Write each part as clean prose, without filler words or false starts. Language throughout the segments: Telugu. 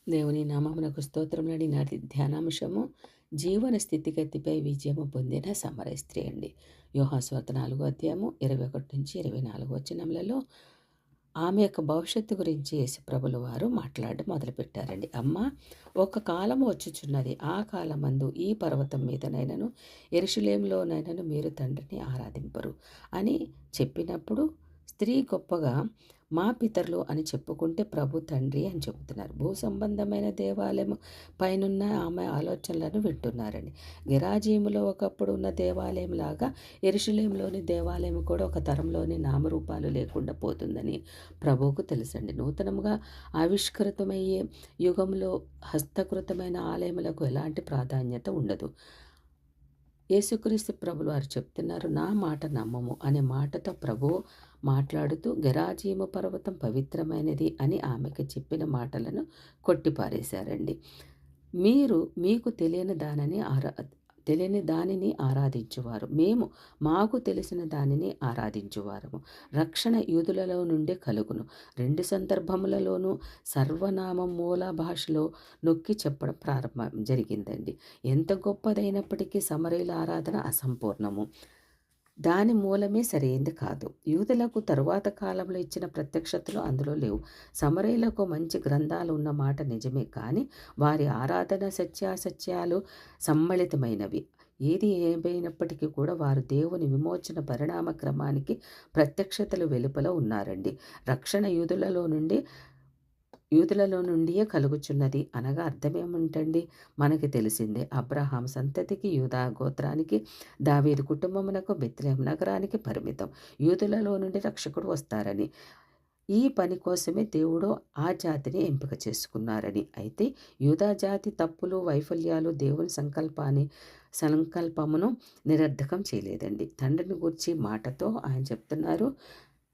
దేవుని నామమునకు స్తోత్రములని నాటి ధ్యానాంశము జీవన స్థితిగతిపై విజయము పొందిన సమర స్త్రీ అండి. యోహాను సువార్త 4 అధ్యాయము 21 నుంచి 24 వచనములలో ఆమె యొక్క భవిష్యత్తు గురించి యేసుప్రభుల వారు మాట్లాడడం మొదలుపెట్టారండి. అమ్మ, ఒక కాలము వచ్చుచున్నది, ఆ కాలమందు ఈ పర్వతం మీదనైనను యెరూషలేములోనైనను మీరు తండ్రిని ఆరాధింపరు అని చెప్పినప్పుడు స్త్రీ గొప్పగా మా పితరులు అని చెప్పుకుంటే ప్రభు తండ్రి అని చెబుతున్నారు. భూ సంబంధమైన దేవాలయం పైనున్న ఆమె ఆలోచనలను వింటున్నారండి. గెరాజీములో ఒకప్పుడు ఉన్న దేవాలయం లాగా యెరూషలేములోని దేవాలయం కూడా ఒక తరంలోని నామరూపాలు లేకుండా పోతుందని ప్రభువుకు తెలుసండి. నూతనంగా ఆవిష్కృతమయ్యే యుగంలో హస్తకృతమైన ఆలయములకు ఎలాంటి ప్రాధాన్యత ఉండదు. యేసుక్రీస్తు ప్రభులు వారు చెప్తున్నారు, నా మాట నమ్మము అనే మాటతో ప్రభువు మాట్లాడుతూ గెరాజీము పర్వతం పవిత్రమైనది అని ఆమెకు చెప్పిన మాటలను కొట్టిపారేశారండి. మీరు మీకు తెలియని దానిని ఆరాధించువారు, మేము మాకు తెలిసిన దానిని ఆరాధించువారము. రక్షణ యూదులలో నుండే కలుగును. 2 సందర్భములలోనూ సర్వనామం మూల భాషలో నొక్కి చెప్పడం జరిగిందండి. ఎంత గొప్పదైనప్పటికీ సమరయుల ఆరాధన అసంపూర్ణము. దాని మూలమే సరైంది కాదు. యూదులకు తరువాత కాలంలో ఇచ్చిన ప్రత్యక్షతలు అందులో లేవు. సమరయులకు మంచి గ్రంథాలు ఉన్న మాట నిజమే, కానీ వారి ఆరాధన సత్యాసత్యాలు సమ్మళితమైనవి. ఏది ఏమైనప్పటికీ కూడా వారు దేవుని విమోచన పరిణామ క్రమానికి ప్రత్యక్షతలు వెలుపల ఉన్నారండి. రక్షణ యూదులలో నుండియే కలుగుచున్నది అనగా అర్థమేముంటండి? మనకి తెలిసిందే. అబ్రహాం సంతతికి, యూదా గోత్రానికి, దావీదు కుటుంబమునకు, బెత్లెహేము నగరానికి పరిమితం. యూదులలో నుండి రక్షకుడు వస్తారని, ఈ పని కోసమే దేవుడు ఆ జాతిని ఎంపిక చేసుకున్నారని. అయితే యూదా జాతి తప్పులు, వైఫల్యాలు దేవుని సంకల్పమును నిరర్ధకం చేయలేదండి. తండ్రిని గూర్చి మాటతో ఆయన చెప్తున్నారు.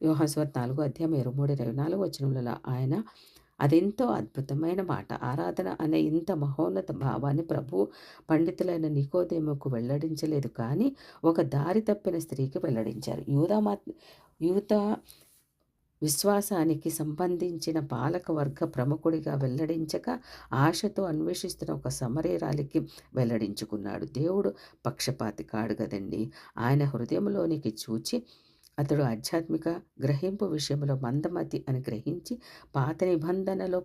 యోహాను సువార్త 4 అధ్యాయం 23-24 వచనములలో ఆయన అదెంతో అద్భుతమైన మాట. ఆరాధన అనే ఇంత మహోన్నత భావాన్ని ప్రభు పండితులైన నికోదేముకు వెల్లడించలేదు, కానీ ఒక దారి తప్పిన స్త్రీకి వెల్లడించారు. యూదా విశ్వాసానికి సంబంధించిన పాలక వర్గ ప్రముఖుడిగా వెల్లడించక ఆశతో అన్వేషిస్తున్న ఒక సమరయురాలికి వెల్లడించుకున్నాడు. దేవుడు పక్షపాతి కాడు కదండి. ఆయన హృదయంలోనికి చూచి అతడు ఆధ్యాత్మిక గ్రహింపు విషయంలో మందమతి అని గ్రహించి పాత నిబంధనలో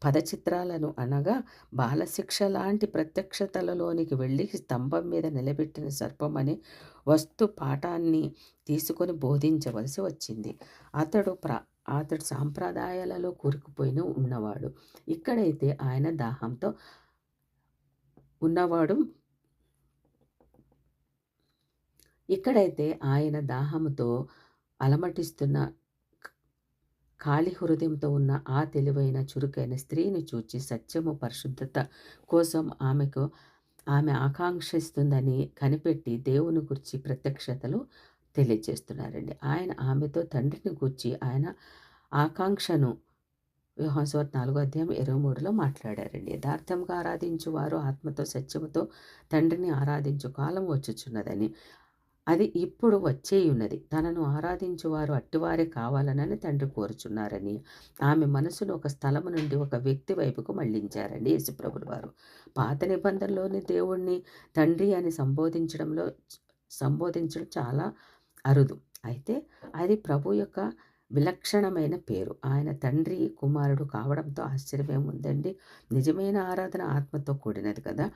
పదచిత్రాలను అనగా బాలశిక్ష లాంటి ప్రత్యక్షతలలోనికి వెళ్ళి స్తంభం మీద నిలబెట్టిన సర్పం అనే వస్తు పాఠాన్ని తీసుకొని బోధించవలసి వచ్చింది. అతడు సాంప్రదాయాలలో కూరుకుపోయిన ఉన్నవాడు. ఇక్కడైతే ఆయన దాహంతో ఉన్నవాడు ఇక్కడైతే ఆయన దాహముతో అలమటిస్తున్న ఖాళీ హృదయంతో ఉన్న ఆ తెలివైన చురుకైన స్త్రీని చూచి సత్యము, పరిశుద్ధత కోసం ఆమె ఆకాంక్షిస్తుందని కనిపెట్టి దేవుని గురించి ప్రత్యక్షతలు తెలియజేస్తున్నారండి. ఆయన ఆమెతో తండ్రిని గూర్చి ఆయన ఆకాంక్షను యోహాను సువార్త 4 అధ్యాయం 23లో మాట్లాడారండి. యథార్థంగా ఆరాధించు వారు ఆత్మతో సత్యముతో తండ్రిని ఆరాధించు కాలం వచ్చుచున్నదని, అది ఇప్పుడు వచ్చేయున్నది. తనను ఆరాధించువారు అట్టివారే కావాలనని తండ్రి కోరుచున్నారని ఆమె మనసును ఒక స్థలము నుండి ఒక వ్యక్తి వైపుకు మళ్లించారండి యేసుప్రభుల వారు. పాత నిబంధనలోని దేవుణ్ణి తండ్రి అని సంబోధించడం చాలా అరుదు. అయితే అది ప్రభు యొక్క విలక్షణమైన పేరు. ఆయన తండ్రి కుమారుడు కావడంతో ఆశ్చర్యమేముందండి? నిజమైన ఆరాధన ఆత్మతో కూడినది కదా.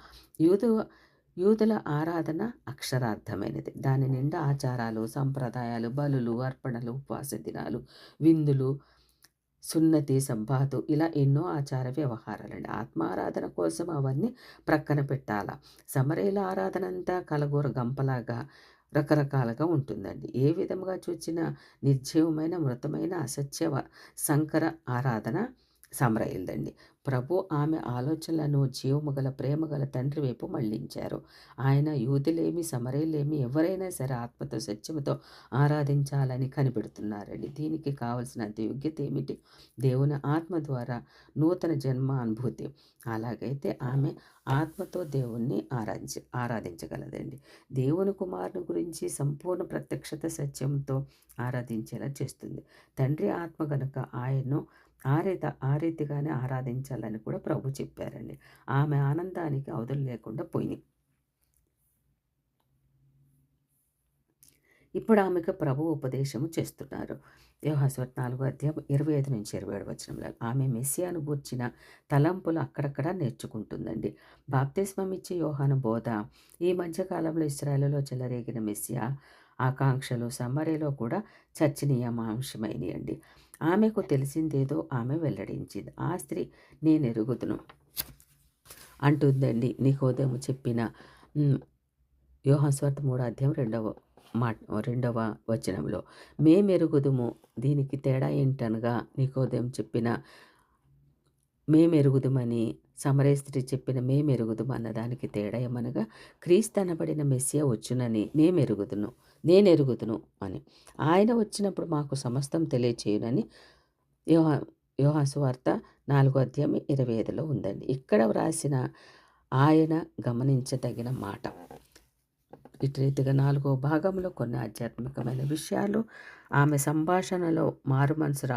యూదుల ఆరాధన అక్షరార్థమైనది. దాని నిండా ఆచారాలు, సంప్రదాయాలు, బలులు, అర్పణలు, ఉపవాస దినాలు, విందులు, సున్నతి, సబ్బాతు, ఇలా ఎన్నో ఆచార వ్యవహారాలండి. ఆత్మారాధన కోసం అవన్నీ ప్రక్కన పెట్టాలా. సమరయుల ఆరాధన అంతా కలగూర గంపలాగా రకరకాలుగా ఉంటుందండి. ఏ విధముగా చూచినా నిర్జీవమైన, మృతమైన, సంకర ఆరాధన సమరయులదండి. ప్రభు ఆమె ఆలోచనలను జీవముగల ప్రేమగల తండ్రి వైపు మళ్లించారు. ఆయన యూదులేమి, సమరయులేమి ఎవరైనా సరే ఆత్మతో సత్యముతో ఆరాధించాలని కనిపెడుతున్నారండి. దీనికి కావలసిన యోగ్యత ఏమిటి? దేవుని ఆత్మ ద్వారా నూతన జన్మ అనుభూతి. అలాగైతే ఆమె ఆత్మతో దేవుణ్ణి ఆరాధించగలదండి. దేవుని కుమారుని గురించి సంపూర్ణ ప్రత్యక్షత సత్యంతో ఆరాధించేలా చేస్తుంది. తండ్రి ఆత్మ గనుక ఆయన్ను ఆ రీతిగానే ఆరాధించాలని కూడా ప్రభు చెప్పారండి. ఆమె ఆనందానికి అవధులు లేకుండా పోయినాయి. ఇప్పుడు ఆమెకు ప్రభు ఉపదేశము చేస్తున్నారు. యోహాను సువార్త 4వ అధ్యాయం 25-27 వచనంలో ఆమె మెస్సియాను గూర్చిన తలంపులు అక్కడక్కడ నేర్చుకుంటుందండి. బాప్తిస్మం ఇచ్చే యోహాను బోధ, ఈ మధ్య కాలంలో ఇశ్రాయేలులో చెలరేగిన మెస్సియా ఆకాంక్షలు సమరయలో కూడా చర్చనీయాంశమైనయండి. ఆమెకు తెలిసిందేదో ఆమె వెల్లడించింది. ఆ స్త్రీ నేనెరుగుదును అంటుందండి. నికోదేము చెప్పిన యోహాను సువార్త 3వ అధ్యాయం రెండవ వచనంలో మేమెరుగుదుము, దీనికి తేడా ఏంటనగా నికోదేము చెప్పిన మేమెరుగుదుమని, సమరయ స్త్రీ చెప్పిన మేమెరుగుదుము అన్నదానికి తేడా ఏమనగా, క్రీస్తు అనబడిన మెస్సియా వచ్చునని నేనెరుగుదును అని, ఆయన వచ్చినప్పుడు మాకు సమస్తం తెలియచేయునని యోహాను సువార్త 4వ అధ్యాయం 25లో ఉందండి. ఇక్కడ వ్రాసిన ఆయన గమనించదగిన మాట. ఇటు రీతిగా 4వ భాగంలో కొన్ని ఆధ్యాత్మికమైన విషయాలు, ఆమె సంభాషణలో మారు మనసు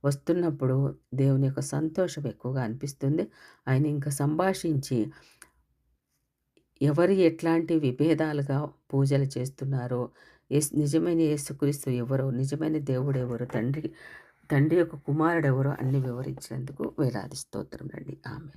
వస్తున్నప్పుడు దేవుని యొక్క సంతోషం ఎక్కువగా అనిపిస్తుంది. ఆయన ఇంకా సంభాషించి ఎవరు ఎట్లాంటి విభేదాలుగా పూజలు చేస్తున్నారో, నిజమైన యేసుక్రీస్తు ఎవరో, నిజమైన దేవుడు ఎవరో, తండ్రి యొక్క కుమారుడు ఎవరో అన్ని వివరించినందుకు వేలాది స్తోత్రములండి. ఆమె